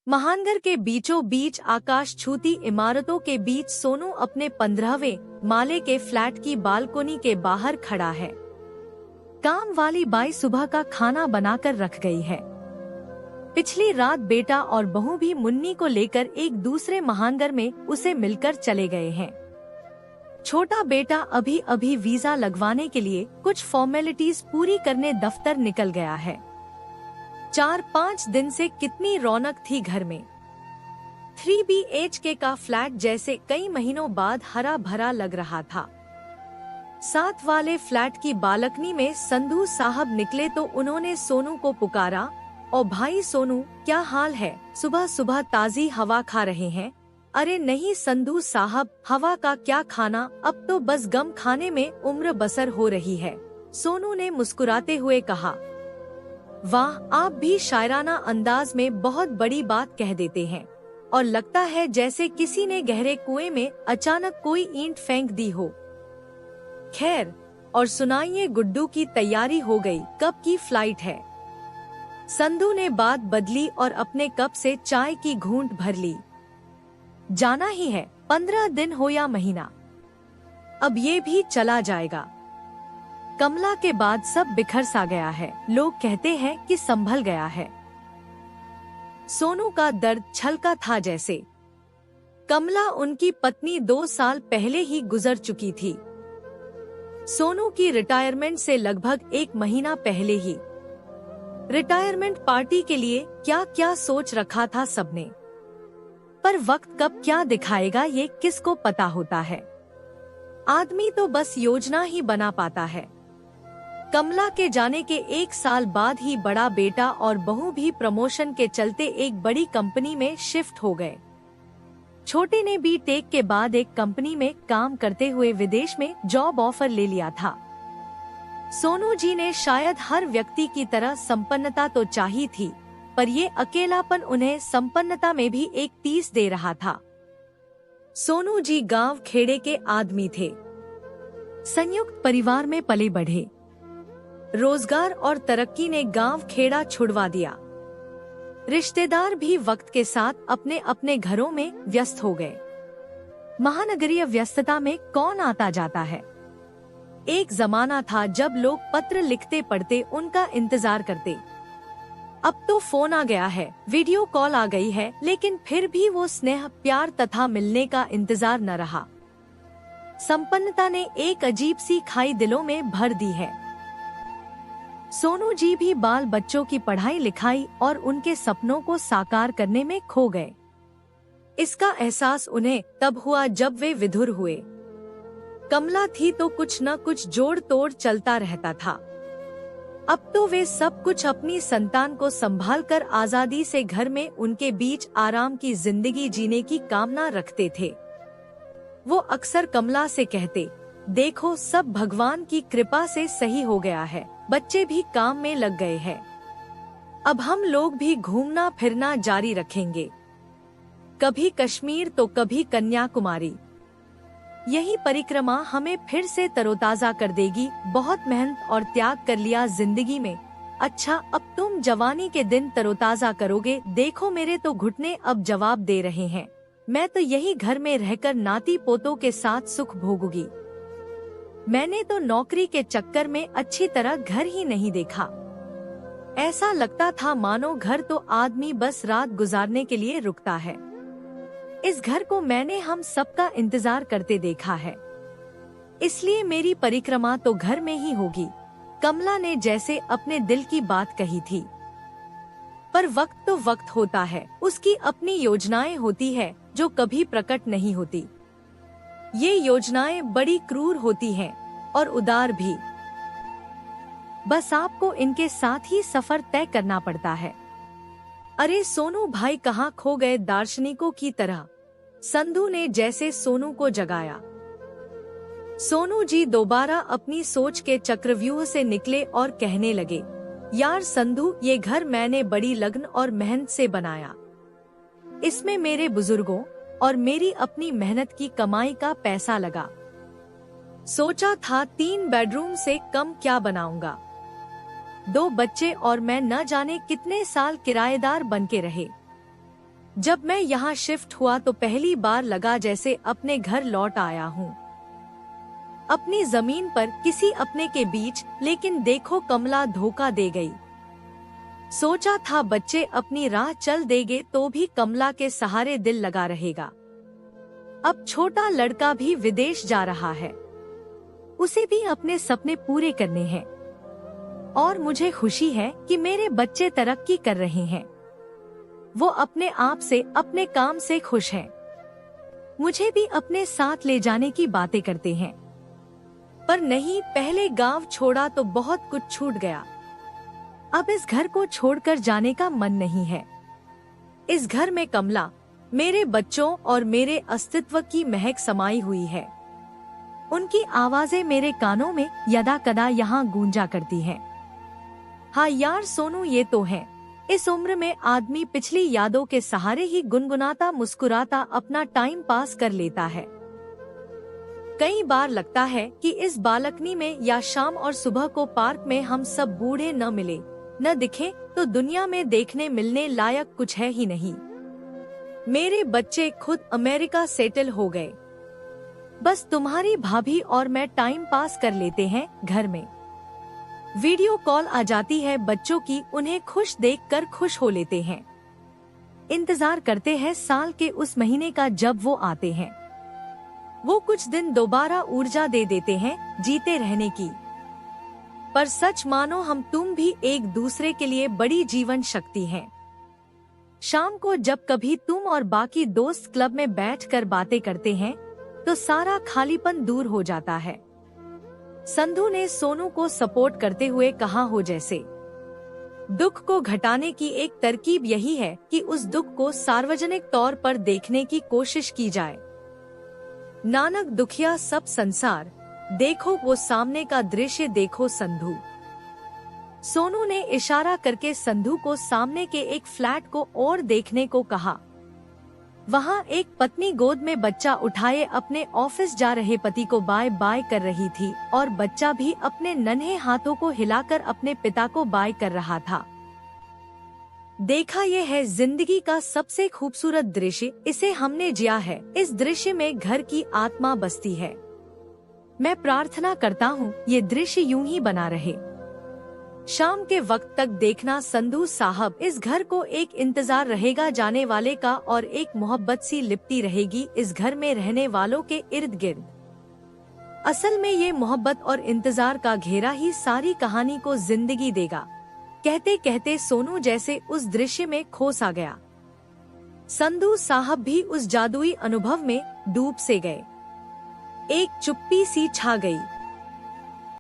महानगर के बीचों बीच आकाश छूती इमारतों के बीच सोनू अपने 15वें माले के फ्लैट की बालकोनी के बाहर खड़ा है। काम वाली बाई सुबह का खाना बनाकर रख गई है। पिछली रात बेटा और बहू भी मुन्नी को लेकर एक दूसरे महानगर में उसे मिलकर चले गए हैं। छोटा बेटा अभी अभी वीजा लगवाने के लिए कुछ फॉर्मेलिटीज पूरी करने दफ्तर निकल गया है। 4-5 दिन से कितनी रौनक थी घर में। 3 BHK का फ्लैट जैसे कई महीनों बाद हरा भरा लग रहा था। साथ वाले फ्लैट की बालकनी में संधू साहब निकले तो उन्होंने सोनू को पुकारा, और भाई सोनू क्या हाल है, सुबह सुबह ताजी हवा खा रहे हैं। अरे नहीं संधू साहब, हवा का क्या खाना, अब तो बस गम खाने में उम्र बसर हो रही है, सोनू ने मुस्कुराते हुए कहा। वाह, आप भी शायराना अंदाज में बहुत बड़ी बात कह देते हैं, और लगता है जैसे किसी ने गहरे कुएं में अचानक कोई ईंट फेंक दी हो। खैर, और सुनाइए गुड्डू की तैयारी हो गई, कब की फ्लाइट है। संधू ने बात बदली और अपने कप से चाय की घूंट भर ली। जाना ही है, 15 दिन हो या महीना, अब ये भी चला जाएगा। कमला के बाद सब बिखर सा गया है, लोग कहते हैं कि संभल गया है। सोनू का दर्द छलका था जैसे। कमला उनकी पत्नी 2 साल पहले ही गुजर चुकी थी। सोनू की रिटायरमेंट से लगभग 1 महीना पहले ही। रिटायरमेंट पार्टी के लिए क्या क्या सोच रखा था सबने, पर वक्त कब क्या दिखाएगा ये किसको पता होता है। आदमी तो बस योजना ही बना पाता है। कमला के जाने के 1 साल बाद ही बड़ा बेटा और बहू भी प्रमोशन के चलते एक बड़ी कंपनी में शिफ्ट हो गए। छोटे ने B.Tech के बाद एक कंपनी में काम करते हुए विदेश में जॉब ऑफर ले लिया था। सोनू जी ने शायद हर व्यक्ति की तरह संपन्नता तो चाही थी, पर ये अकेलापन उन्हें संपन्नता में भी एक टीस दे रहा था। सोनू जी गांव खेड़े के आदमी थे। संयुक्त परिवार में पले बढ़े। रोजगार और तरक्की ने गांव खेड़ा छुड़वा दिया। रिश्तेदार भी वक्त के साथ अपने अपने घरों में व्यस्त हो गए। महानगरीय व्यस्तता में कौन आता जाता है। एक जमाना था जब लोग पत्र लिखते पढ़ते उनका इंतजार करते। अब तो फोन आ गया है, वीडियो कॉल आ गई है, लेकिन फिर भी वो स्नेह, प्यार तथा मिलने का इंतजार न रहा। संपन्नता ने एक अजीब सी खाई दिलों में भर दी है। सोनू जी भी बाल बच्चों की पढ़ाई लिखाई और उनके सपनों को साकार करने में खो गए। इसका एहसास उन्हें तब हुआ जब वे विधुर हुए। कमला थी तो कुछ न कुछ जोड़ तोड़ चलता रहता था। अब तो वे सब कुछ अपनी संतान को संभालकर आजादी से घर में उनके बीच आराम की जिंदगी जीने की कामना रखते थे। वो अक्सर कमला से कहते, देखो सब भगवान की कृपा से सही हो गया है, बच्चे भी काम में लग गए हैं, अब हम लोग भी घूमना फिरना जारी रखेंगे, कभी कश्मीर तो कभी कन्याकुमारी। यही परिक्रमा हमें फिर से तरोताजा कर देगी। बहुत मेहनत और त्याग कर लिया जिंदगी में, अच्छा अब तुम जवानी के दिन तरोताजा करोगे। देखो मेरे तो घुटने अब जवाब दे रहे हैं, मैं तो यही घर में रहकर नाती पोतों के साथ सुख भोगूंगी। मैंने तो नौकरी के चक्कर में अच्छी तरह घर ही नहीं देखा। ऐसा लगता था मानो घर तो आदमी बस रात गुजारने के लिए रुकता है। इस घर को मैंने हम सबका इंतजार करते देखा है, इसलिए मेरी परिक्रमा तो घर में ही होगी। कमला ने जैसे अपने दिल की बात कही थी। पर वक्त तो वक्त होता है, उसकी अपनी योजनाएं होती है जो कभी प्रकट नहीं होती। ये योजनाएं बड़ी क्रूर होती हैं और उदार भी। बस आपको इनके साथ ही सफर तय करना पड़ता है। अरे सोनू भाई कहाँ खो गए दार्शनिकों की तरह, संधू ने जैसे सोनू को जगाया। सोनू जी दोबारा अपनी सोच के चक्रव्यूह से निकले और कहने लगे, यार संधू, ये घर मैंने बड़ी लगन और मेहनत से बनाया। इसमें मेरे बुजुर्गों और मेरी अपनी मेहनत की कमाई का पैसा लगा। सोचा था 3 बेडरूम से कम क्या बनाऊंगा। 2 बच्चे और मैं न जाने कितने साल किराएदार बन के रहे। जब मैं यहाँ शिफ्ट हुआ तो पहली बार लगा जैसे अपने घर लौट आया हूँ, अपनी जमीन पर किसी अपने के बीच। लेकिन देखो कमला धोखा दे गई। सोचा था बच्चे अपनी राह चल देंगे तो भी कमला के सहारे दिल लगा रहेगा। अब छोटा लड़का भी विदेश जा रहा है, उसे भी अपने सपने पूरे करने हैं। और मुझे खुशी है कि मेरे बच्चे तरक्की कर रहे हैं। वो अपने आप से, अपने काम से खुश हैं। मुझे भी अपने साथ ले जाने की बातें करते हैं। पर नहीं, पहले गांव छोड़ा तो बहुत कुछ छूट गया। अब इस घर को छोड़कर जाने का मन नहीं है। इस घर में कमला, मेरे बच्चों और मेरे अस्तित्व की महक समाई हुई है। उनकी आवाजें मेरे कानों में यदा कदा यहाँ गूंजा करती हैं। हाँ यार सोनू, ये तो है, इस उम्र में आदमी पिछली यादों के सहारे ही गुनगुनाता मुस्कुराता अपना टाइम पास कर लेता है। कई बार लगता है कि इस बालकनी में या शाम और सुबह को पार्क में हम सब बूढ़े न मिले, न दिखे तो दुनिया में देखने मिलने लायक कुछ है ही नहीं। मेरे बच्चे खुद अमेरिका सेटल हो गए। बस तुम्हारी भाभी और मैं टाइम पास कर लेते हैं घर में। वीडियो कॉल आ जाती है बच्चों की, उन्हें खुश देखकर खुश हो लेते हैं। इंतजार करते हैं साल के उस महीने का जब वो आते हैं। वो कुछ दिन दोबारा ऊर्जा दे देते हैं जीते रहने की। पर सच मानो हम तुम भी एक दूसरे के लिए बड़ी जीवन शक्ति हैं। शाम को जब कभी तुम और बाकी दोस्त क्लब में बैठकर बातें करते हैं तो सारा खालीपन दूर हो जाता है। संधू ने सोनू को सपोर्ट करते हुए कहा हो जैसे दुख को घटाने की एक तरकीब यही है कि उस दुख को सार्वजनिक तौर पर देखने की कोशिश की जाए। नानक दुखिया सब संसार, देखो वो सामने का दृश्य देखो संधू। सोनू ने इशारा करके संधू को सामने के एक फ्लैट को और देखने को कहा। वहाँ एक पत्नी गोद में बच्चा उठाए अपने ऑफिस जा रहे पति को बाय बाय कर रही थी और बच्चा भी अपने नन्हे हाथों को हिलाकर अपने पिता को बाय कर रहा था। देखा, ये है जिंदगी का सबसे खूबसूरत दृश्य, इसे हमने जिया है। इस दृश्य में घर की आत्मा बसती है। मैं प्रार्थना करता हूँ ये दृश्य यूं ही बना रहे। शाम के वक्त तक देखना संधू साहब, इस घर को एक इंतजार रहेगा जाने वाले का और एक मोहब्बत सी लिपटी रहेगी इस घर में रहने वालों के इर्द गिर्द। असल में ये मोहब्बत और इंतजार का घेरा ही सारी कहानी को जिंदगी देगा। कहते कहते सोनू जैसे उस दृश्य में खो सा गया। संधू साहब भी उस जादुई अनुभव में डूब से गए। एक चुप्पी सी छा गई।